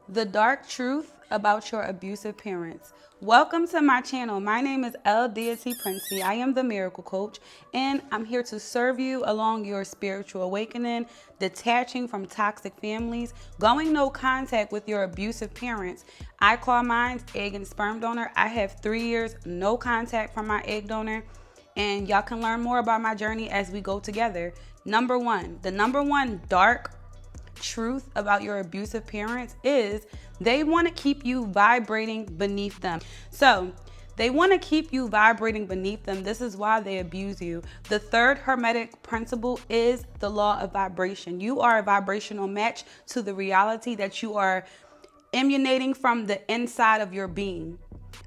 The dark truth about your abusive parents. Welcome to my channel. My name is Deity Princey. I am the miracle coach, and I'm here to serve you along your spiritual awakening, detaching from toxic families, going no contact with your abusive parents. I call mine egg and sperm donor. I have 3 years no contact from my egg donor, and y'all can learn more about my journey as we go together. The number one dark truth about your abusive parents is they want to keep you vibrating beneath them. So they want to keep you vibrating beneath them. This is why they abuse you. The third hermetic principle is the law of vibration. You are a vibrational match to the reality that you are emanating from the inside of your being.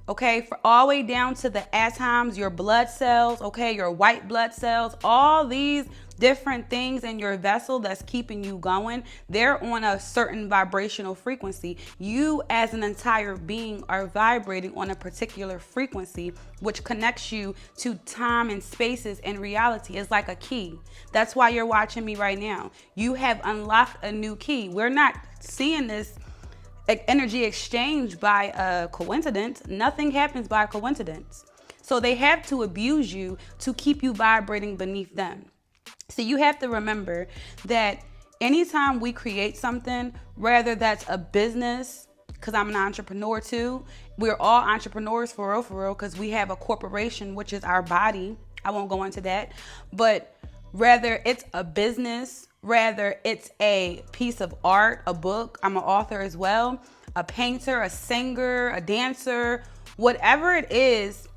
Okay, for all the way down to the atoms, your blood cells, okay, your white blood cells, all these different things in your vessel that's keeping you going, they're on a certain vibrational frequency. You as an entire being are vibrating on a particular frequency, which connects you to time and spaces and reality. It's like a key. That's why you're watching me right now. You have unlocked a new key. We're not seeing this energy exchange by a coincidence. Nothing happens by coincidence. So they have to abuse you to keep you vibrating beneath them. So you have to remember that anytime we create something, whether that's a business, because I'm an entrepreneur too, we're all entrepreneurs for real, because we have a corporation, which is our body. I won't go into that. But whether it's a business, whether it's a piece of art, a book, I'm an author as well, a painter, a singer, a dancer, whatever it is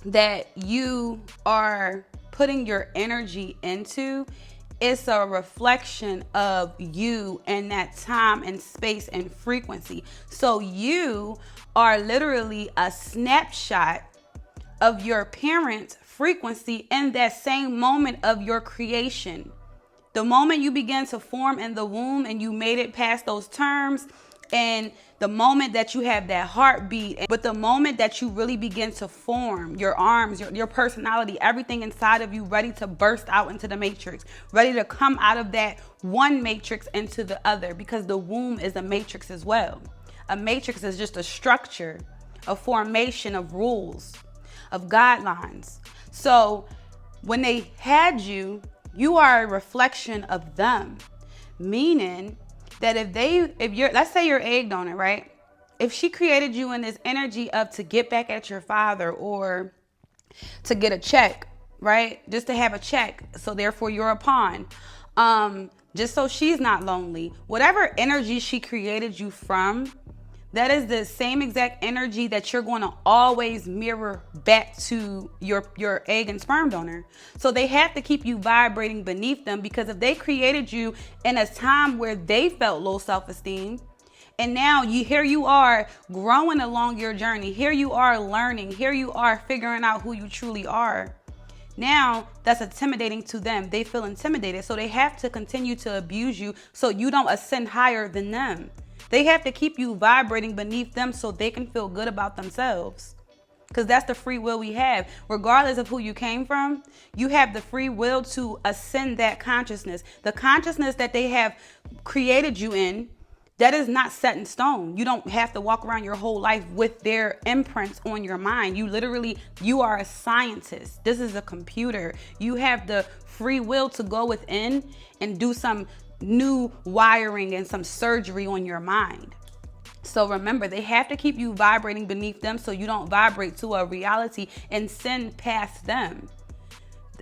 that you are putting your energy into, it's a reflection of you and that time and space and frequency. So you are literally a snapshot of your parents' frequency in that same moment of your creation. The moment you began to form in the womb and you made it past those terms, and the moment that you have that heartbeat, but the moment that you really begin to form your arms, your personality, everything inside of you ready to burst out into the matrix, ready to come out of that one matrix into the other, because the womb is a matrix as well. A matrix is just a structure, a formation of rules, of guidelines. So when they had you, you are a reflection of them, meaning that if you're, let's say you're egg donor, right? If she created you in this energy of to get back at your father or to get a check, right? Just to have a check. So therefore you're a pawn. Just so she's not lonely. Whatever energy she created you from, that is the same exact energy that you're going to always mirror back to your egg and sperm donor. So they have to keep you vibrating beneath them, because if they created you in a time where they felt low self-esteem, and now here you are growing along your journey, here you are learning, here you are figuring out who you truly are. Now that's intimidating to them. They feel intimidated. So they have to continue to abuse you so you don't ascend higher than them. They have to keep you vibrating beneath them so they can feel good about themselves. Because that's the free will we have. Regardless of who you came from, you have the free will to ascend that consciousness. The consciousness that they have created you in, that is not set in stone. You don't have to walk around your whole life with their imprints on your mind. You are a scientist. This is a computer. You have the free will to go within and do some new wiring and some surgery on your mind. So remember, they have to keep you vibrating beneath them so you don't vibrate to a reality and send past them.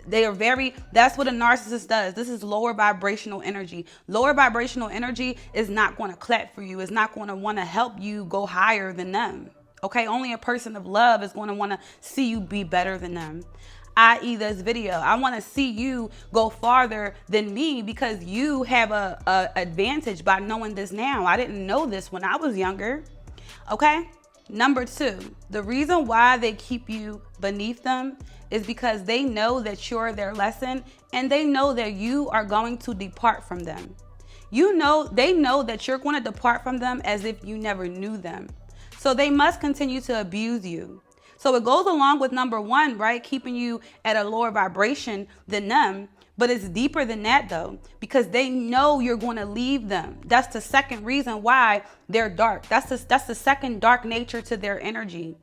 That's what a narcissist does. This is lower vibrational energy. Lower vibrational energy is not going to clap for you. It's not going to want to help you go higher than them. Okay, only a person of love is going to want to see you be better than them. I.e. this video. I want to see you go farther than me because you have a advantage by knowing this now. I didn't know this when I was younger. Okay. Number 2, the reason why they keep you beneath them is because they know that you're their lesson, and they know that you are going to depart from them. They know that you're going to depart from them as if you never knew them. So they must continue to abuse you. So it goes along with number 1, right? Keeping you at a lower vibration than them. But it's deeper than that though, because they know you're going to leave them. That's the second reason why they're dark. That's the second dark nature to their energy.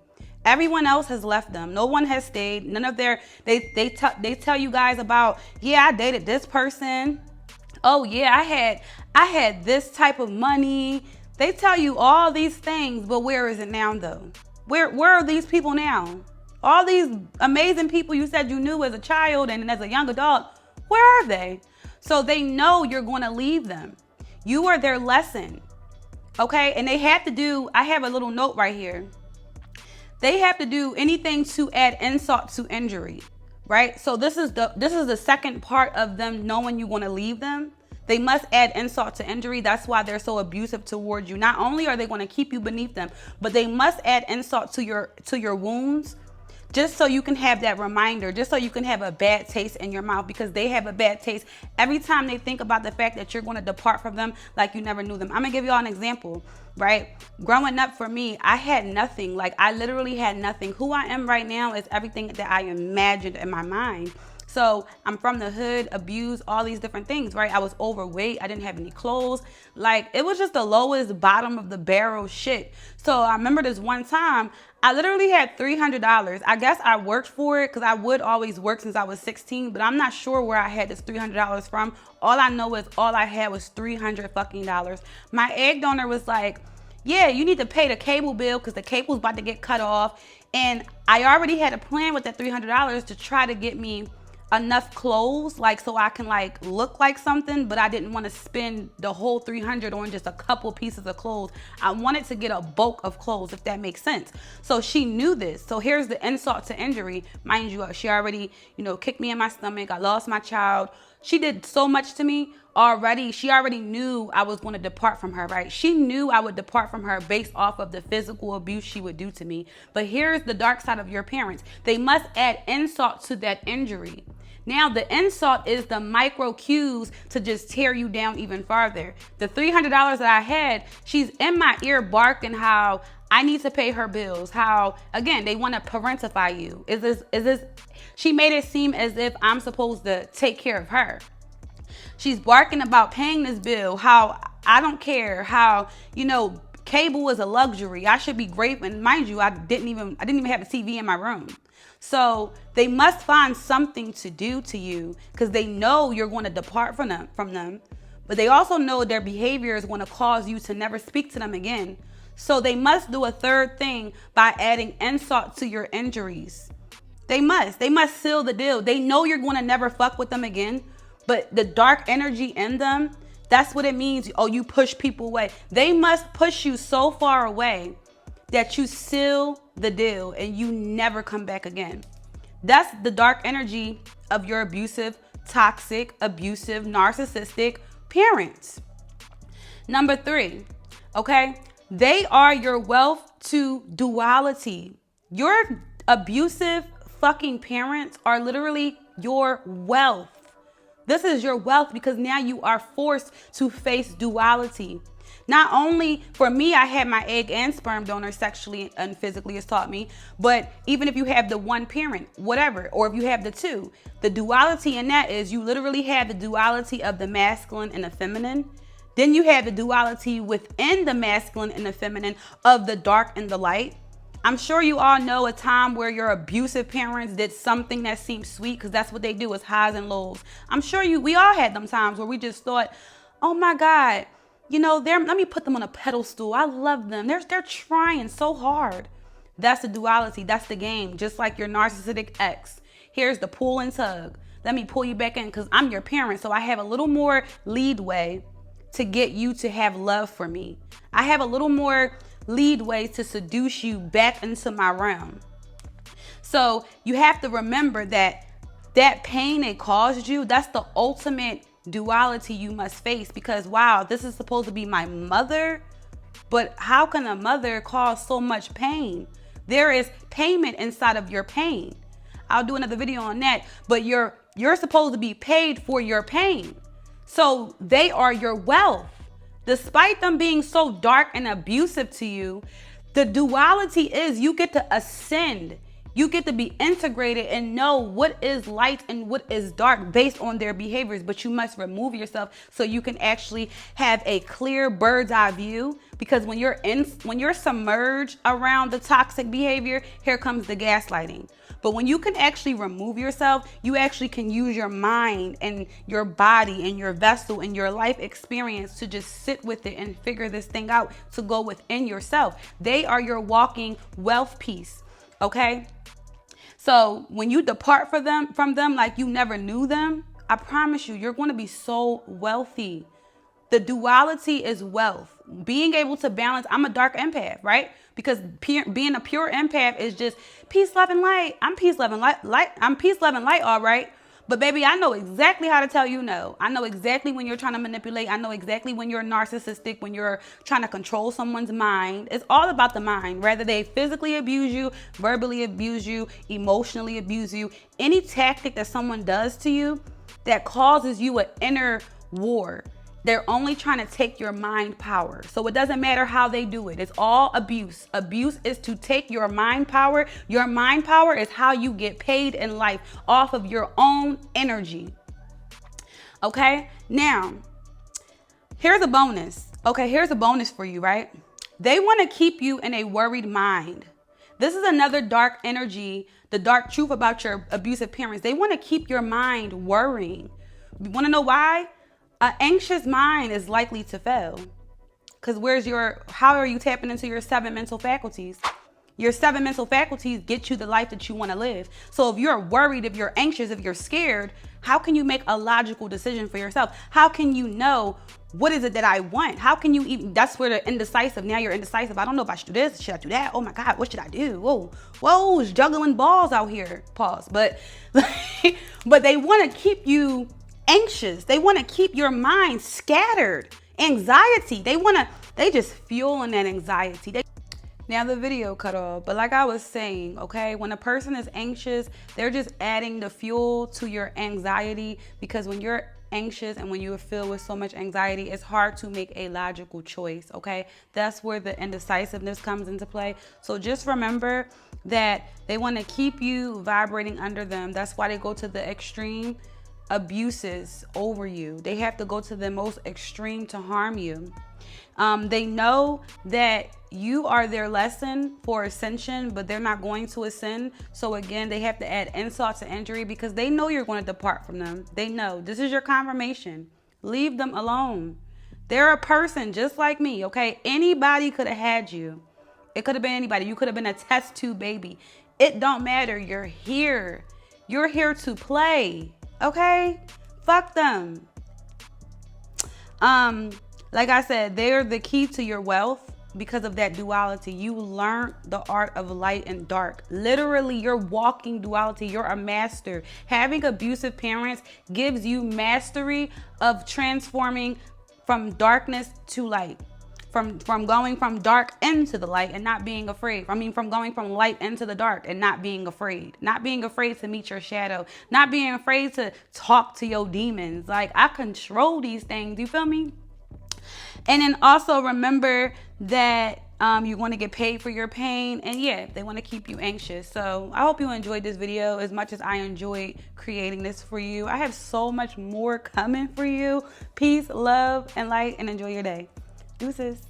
Everyone else has left them. No one has stayed. None of their they tell you guys about, yeah, I dated this person. Oh yeah, I had this type of money. They tell you all these things, but where is it now though? Where are these people now? All these amazing people you said you knew as a child and as a young adult, where are they? So they know you're going to leave them. You are their lesson. Okay? And they have to do, I have a little note right here. They have to do anything to add insult to injury, right? So this is the second part of them knowing you want to leave them. They must add insult to injury. That's why they're so abusive towards you. Not only are they going to keep you beneath them, but they must add insult to your wounds, just so you can have that reminder, just so you can have a bad taste in your mouth, because they have a bad taste every time they think about the fact that you're going to depart from them like you never knew them. I'm gonna give y'all an example, right? Growing up for me, I had nothing. Like, I literally had nothing. Who I am right now is everything that I imagined in my mind. So I'm from the hood, abused, all these different things, right? I was overweight. I didn't have any clothes. Like, it was just the lowest bottom of the barrel shit. So I remember this one time, I literally had $300. I guess I worked for it because I would always work since I was 16, but I'm not sure where I had this $300 from. All I know is all I had was $300 fucking dollars. My egg donor was like, yeah, you need to pay the cable bill because the cable's about to get cut off. And I already had a plan with that $300 to try to get me enough clothes, like, so I can like look like something, but I didn't want to spend the whole $300 on just a couple pieces of clothes. I wanted to get a bulk of clothes, if that makes sense. So she knew this. So here's the insult to injury. Mind you, she already, kicked me in my stomach. I lost my child. She did so much to me already. She already knew I was going to depart from her, right? She knew I would depart from her based off of the physical abuse she would do to me. But here's the dark side of your parents. They must add insult to that injury. Now, the insult is the micro cues to just tear you down even farther. The $300 that I had, she's in my ear barking how I need to pay her bills. How, again, they want to parentify you. Is this, she made it seem as if I'm supposed to take care of her. She's barking about paying this bill, how I don't care, how, cable is a luxury. I should be grateful. And mind you, I didn't even have a TV in my room. So they must find something to do to you because they know you're going to depart from them. But they also know their behavior is going to cause you to never speak to them again. So they must do a third thing by adding insult to your injuries. They must seal the deal. They know you're going to never fuck with them again. But the dark energy in them, that's what it means. Oh, you push people away. They must push you so far away that you seal the deal and you never come back again. That's the dark energy of your abusive, toxic, abusive, narcissistic parents. Number 3, okay? They are your wealth to duality. Your abusive fucking parents are literally your wealth. This is your wealth because now you are forced to face duality. Not only for me, I had my egg and sperm donor sexually and physically as taught me, but even if you have the one parent, whatever, or if you have the two, the duality in that is you literally have the duality of the masculine and the feminine. Then you have the duality within the masculine and the feminine of the dark and the light. I'm sure you all know a time where your abusive parents did something that seemed sweet because that's what they do is highs and lows. I'm sure we all had them times where we just thought, oh my God, let me put them on a pedestal. I love them. They're trying so hard. That's the duality. That's the game. Just like your narcissistic ex. Here's the pull and tug. Let me pull you back in because I'm your parent. So I have a little more leadway to get you to have love for me. I have a little more leadway to seduce you back into my realm. So you have to remember that pain it caused you, that's the ultimate duality you must face because, wow, this is supposed to be my mother, but how can a mother cause so much pain? There is payment inside of your pain. I'll do another video on that, but you're supposed to be paid for your pain. So they are your wealth. Despite them being so dark and abusive to you, the duality is you get to ascend. You get to be integrated and know what is light and what is dark based on their behaviors, but you must remove yourself so you can actually have a clear bird's eye view. Because when you're submerged around the toxic behavior, here comes the gaslighting. But when you can actually remove yourself, you actually can use your mind and your body and your vessel and your life experience to just sit with it and figure this thing out, to go within yourself. They are your walking wealth piece, okay? So when you depart from them like you never knew them, I promise you, you're going to be so wealthy. The duality is wealth. Being able to balance. I'm a dark empath, right? Because being a pure empath is just peace, love, and light. I'm peace, love, and light. I'm peace, love, and light, all right? But baby, I know exactly how to tell you no. I know exactly when you're trying to manipulate. I know exactly when you're narcissistic, when you're trying to control someone's mind. It's all about the mind. Whether they physically abuse you, verbally abuse you, emotionally abuse you, any tactic that someone does to you that causes you an inner war, they're only trying to take your mind power. So it doesn't matter how they do it. It's all abuse. Abuse is to take your mind power. Your mind power is how you get paid in life, off of your own energy. Okay? Now, here's a bonus. Okay, here's a bonus for you, right? They want to keep you in a worried mind. This is another dark energy, the dark truth about your abusive parents. They want to keep your mind worrying. You want to know why? An anxious mind is likely to fail. Because how are you tapping into your 7 mental faculties? Your 7 mental faculties get you the life that you want to live. So if you're worried, if you're anxious, if you're scared, how can you make a logical decision for yourself? How can you know what is it that I want? How can you even, that's where the indecisive, now you're indecisive. I don't know if I should do this, should I do that? Oh my God, what should I do? Whoa, it's juggling balls out here. Pause. But they want to keep you anxious. They want to keep your mind scattered. Anxiety. They just fueling that anxiety. Now the video cut off, but like I was saying, okay, when a person is anxious, they're just adding the fuel to your anxiety, because when you're anxious and when you are filled with so much anxiety, it's hard to make a logical choice, okay? That's where the indecisiveness comes into play. So just remember that they want to keep you vibrating under them. That's why they go to the extreme abuses over you. They have to go to the most extreme to harm you. They know that you are their lesson for ascension, but they're not going to ascend. So again, they have to add insult to injury, because they know you're going to depart from them. They know this is your confirmation. Leave them alone. They're a person just like me, okay? Anybody could have had you. It could have been anybody. You could have been a test tube baby. It don't matter. You're here. You're here to play. Okay? Fuck them. Like I said, they're the key to your wealth because of that duality. You learned the art of light and dark. Literally, you're walking duality. You're a master. Having abusive parents gives you mastery of transforming from darkness to light. From going from dark into the light and not being afraid. From going from light into the dark and not being afraid. Not being afraid to meet your shadow. Not being afraid to talk to your demons. Like, I control these things. You feel me? And then also remember that you're going to get paid for your pain. And yeah, they want to keep you anxious. So I hope you enjoyed this video as much as I enjoyed creating this for you. I have so much more coming for you. Peace, love, and light, and enjoy your day. Deuces.